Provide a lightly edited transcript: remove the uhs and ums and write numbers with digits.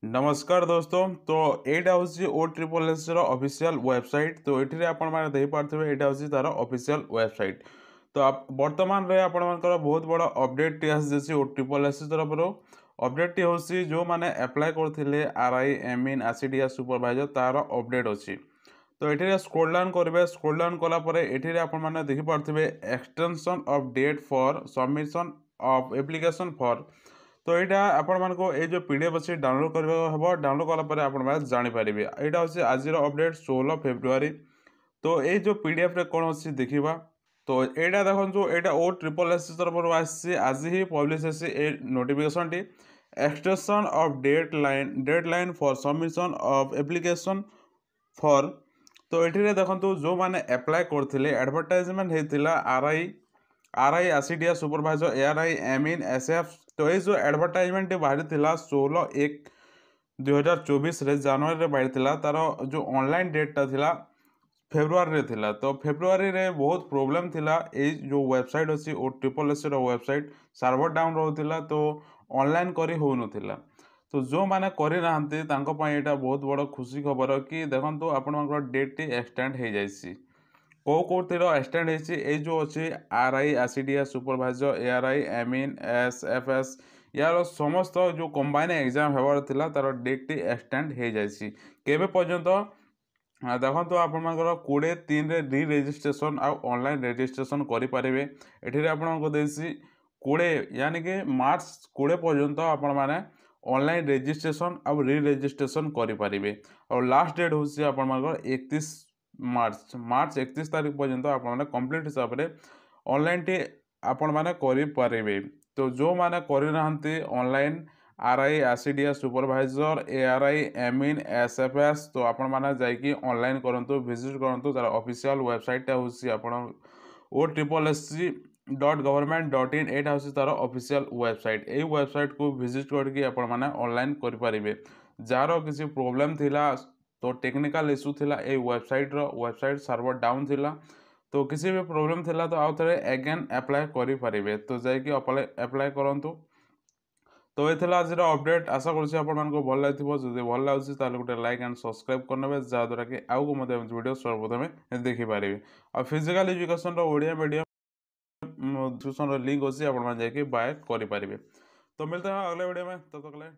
नमस्कार दोस्तों। तो एटा हूँ ओ ट्रिपल एस ऑफिशियल वेबसाइट। तो ये आपण मैंने देखिपे यहाँ हूँ तार ऑफिशियल वेबसाइट। तो आप वर्तमान रे आपण मानकर बहुत बड़ा अपडेट टी आसी ओ ट्रिपल एस तरफ अपडेट टी हूँ जो मैंने अप्लाई करते आर आई एम इन आसीडिया सुपरवाइजर तार अपडेट अच्छी। तो ये स्क्रोल डाउन करेंगे। स्क्रोल डाउन कलापर ये आपने देखिपे extension of date for submission of application for. तो यहाँ आपण मानक ये जो पीडीएफ अच्छी डाउनलोड करने हम डाउनलोड कलापर आप जानीपर यहाँ हूँ आज अपडेट 16 फेब्रुआरी। तो ये जो पीडीएफ रे कौन अच्छी देखा। तो यहाँ देखो यहाँ ओ ट्रिपल एस तरफ आज ही पब्लिश है नोटिफिकेशन टी extension of deadline for submission of application for. तो ये देखो जो मैंने अप्लाई करते एडवर्टाइजमेंट होता आर आई आसीडिया supervisor AR I M in S F. तो ये जो एडवर्टाइजमेंट बाहरी 16/1/2024 जनवरी बाहरी तार जो ऑनलाइन डेटा था फेब्रुआरी थिला। तो फेब्रुआरी रे बहुत प्रोब्लेम थिला। ये जो वेबसाइट अच्छी O triple S website server down रोला। तो ऑनलाइन करी हो नथिला। तो जो मैंने करना यहाँ बहुत बड़ खुशी खबर कि देखो आप डेट टी एक्सटेंड हो जाए कौर एक्सटेंड हो जो अच्छी आर आई आसीडिया supervisor A R I M in S F S यार समस्त जो कंबाइन एग्जाम होबार था तार डेट टी एक्सटेंड हो जाए केबे पर्यंत देखो आपर 20/3 रि रेजिस्ट्रेशन आउ ऑनलाइन रेजिस्ट्रेशन करेंगे। ये आपको देसी 20 यानी कि मार्च 20 पर्यंत आपण मैंने ऑनलाइन रेजिस्ट्रेशन आउ रि रेजिस्ट्रेशन करेंगे। और लास्ट डेट हूँ आपर 31 मार्च 31 तारीख पर्यंत आप कंप्लीट हिसाब से ऑनलाइन टी आपण मैंने करेंगे। तो जो मैंने करना ऑनलाइन आर आई आसीडिया supervisor A R I M in S F S. तो आपण मैंने जाकि ऑनलाइन करूँ विजिट करूँ तार ऑफिशियल वेबसाइट हूँ आप ओ ट्रिपल एस .gov.in यहाँ हूँ तार ऑफिशियल वेबसाइट। यही वेबसाइट को विजिट करके आप ऑनलाइन करेंगे। जार किसी प्रोब्लेम थिला तो टेक्निकल इशू थिला ए वेबसाइट सर्वर डाउन थिला। तो किसी भी प्रोब्लेम थिला तो आउ थे अगेन अप्लाई करेंगे। तो जाकि अप्लाई करूँ। तो ये आज अपडेट आशा करूँ भल लगे। जो भल लगे गोटे लाइक एंड सब्सक्राइब करने जहाँद्वारा कि आउ को वीडियो सर्वप्रथम देखिपारे। आ physical education Odia medium description link अच्छी आप बाय करेंगे। तो मिलते हैं अगले वीडियो में, तब तक के लिए।